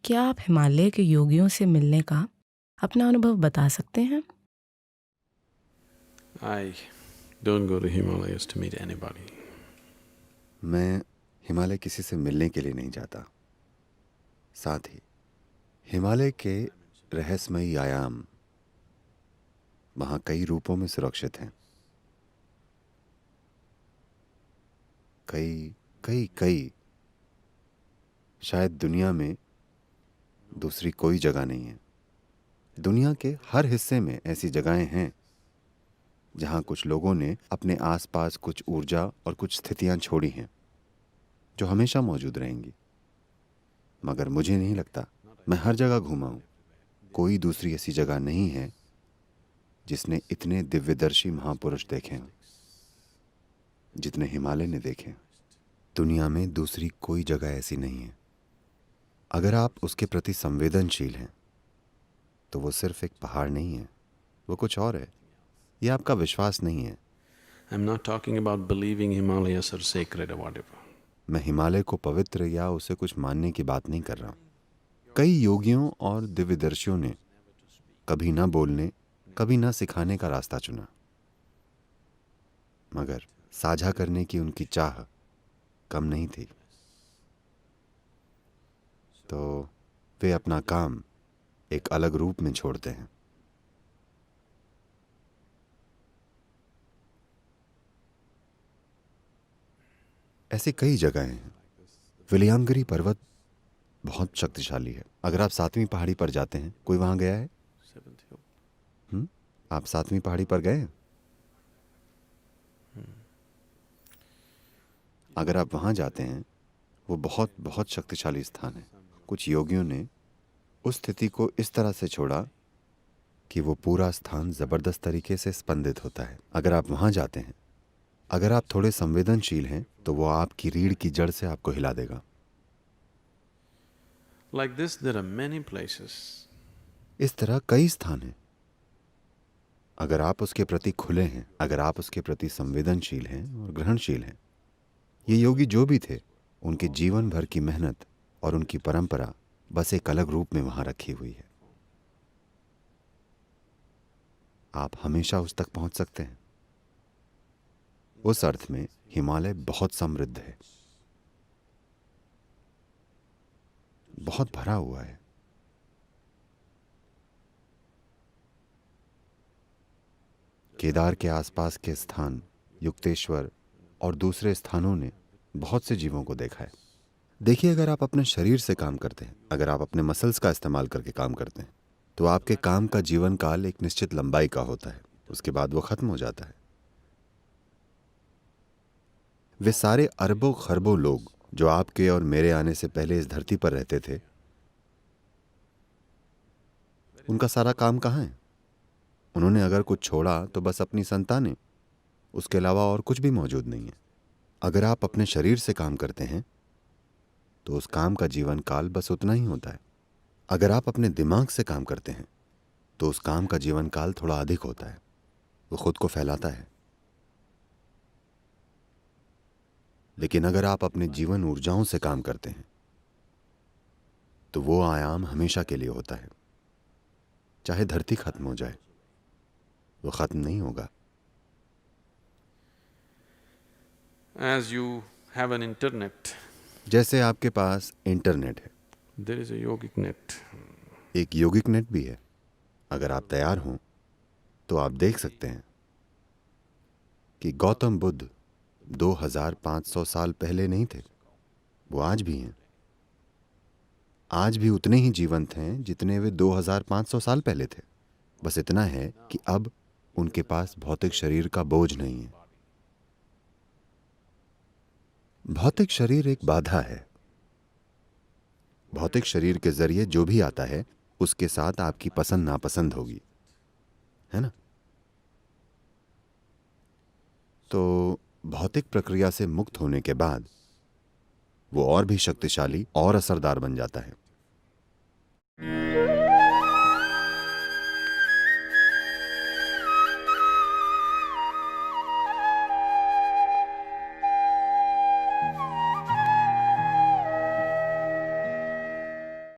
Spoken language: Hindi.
क्या आप हिमालय के योगियों से मिलने का अपना अनुभव बता सकते हैं? I don't go to Himalayas to meet anybody. मैं हिमालय किसी से मिलने के लिए नहीं जाता। साथ ही हिमालय के रहस्यमयी आयाम वहाँ कई रूपों में सुरक्षित हैं। कई कई कई शायद दुनिया में दूसरी कोई जगह नहीं है। दुनिया के हर हिस्से में ऐसी जगहें हैं जहाँ कुछ लोगों ने अपने आसपास कुछ ऊर्जा और कुछ स्थितियाँ छोड़ी हैं जो हमेशा मौजूद रहेंगी। मगर मुझे नहीं लगता, मैं हर जगह घूमा हूँ, कोई दूसरी ऐसी जगह नहीं है जिसने इतने दिव्यदर्शी महापुरुष देखे हों जितने हिमालय ने देखे। दुनिया में दूसरी कोई जगह ऐसी नहीं है। अगर आप उसके प्रति संवेदनशील हैं तो वो सिर्फ एक पहाड़ नहीं है, वो कुछ और है। ये आपका विश्वास नहीं है। I'm not talking about believing Himalayas are sacred or whatever. मैं हिमालय को पवित्र या उसे कुछ मानने की बात नहीं कर रहा हूँ। कई योगियों और दिव्यदर्शियों ने कभी ना बोलने, कभी ना सिखाने का रास्ता चुना, मगर साझा करने की उनकी चाह कम नहीं थी। तो वे अपना काम एक अलग रूप में छोड़ते हैं। ऐसी कई जगहें हैं। विलियांगरी पर्वत बहुत शक्तिशाली है। अगर आप 7वीं पहाड़ी पर जाते हैं, कोई वहां गया है? आप 7वीं पहाड़ी पर गए हैं? अगर आप वहां जाते हैं, वो बहुत बहुत शक्तिशाली स्थान है। कुछ योगियों ने उस स्थिति को इस तरह से छोड़ा कि वो पूरा स्थान जबरदस्त तरीके से स्पंदित होता है। अगर आप वहां जाते हैं, अगर आप थोड़े संवेदनशील हैं, तो वो आपकी रीढ़ की जड़ से आपको हिला देगा। Like this, there are many places. इस तरह कई स्थान हैं। अगर आप उसके प्रति खुले हैं, अगर आप उसके प्रति संवेदनशील हैं और ग्रहणशील हैं। ये योगी जो भी थे, उनके जीवन भर की मेहनत और उनकी परंपरा बस एक अलग रूप में वहां रखी हुई है। आप हमेशा उस तक पहुंच सकते हैं। उस अर्थ में हिमालय बहुत समृद्ध है, बहुत भरा हुआ है। केदार के आसपास के स्थान, युक्तेश्वर और दूसरे स्थानों ने बहुत से जीवों को देखा है। देखिए, अगर आप अपने शरीर से काम करते हैं, अगर आप अपने मसल्स का इस्तेमाल करके काम करते हैं, तो आपके काम का जीवन काल एक निश्चित लंबाई का होता है। उसके बाद वो खत्म हो जाता है। वे सारे अरबों खरबों लोग जो आपके और मेरे आने से पहले इस धरती पर रहते थे, उनका सारा काम कहाँ है? उन्होंने अगर कुछ छोड़ा तो बस अपनी संतानें, उसके अलावा और कुछ भी मौजूद नहीं है। अगर आप अपने शरीर से काम करते हैं तो उस काम का जीवन काल बस उतना ही होता है। अगर आप अपने दिमाग से काम करते हैं तो उस काम का जीवन काल थोड़ा अधिक होता है। वो खुद को फैलाता है। लेकिन अगर आप अपने जीवन ऊर्जाओं से काम करते हैं तो वो आयाम हमेशा के लिए होता है। चाहे धरती खत्म हो जाए, वो खत्म नहीं होगा। As you have an internet, जैसे आपके पास इंटरनेट है, there is a yogic net. एक योगिक नेट भी है। अगर आप तैयार हों तो आप देख सकते हैं कि गौतम बुद्ध 2500 साल पहले नहीं थे, वो आज भी हैं। आज भी उतने ही जीवंत हैं जितने वे 2500 साल पहले थे। बस इतना है कि अब उनके पास भौतिक शरीर का बोझ नहीं है। भौतिक शरीर एक बाधा है। भौतिक शरीर के जरिए जो भी आता है उसके साथ आपकी पसंद नापसंद होगी, है ना? तो भौतिक प्रक्रिया से मुक्त होने के बाद वो और भी शक्तिशाली और असरदार बन जाता है।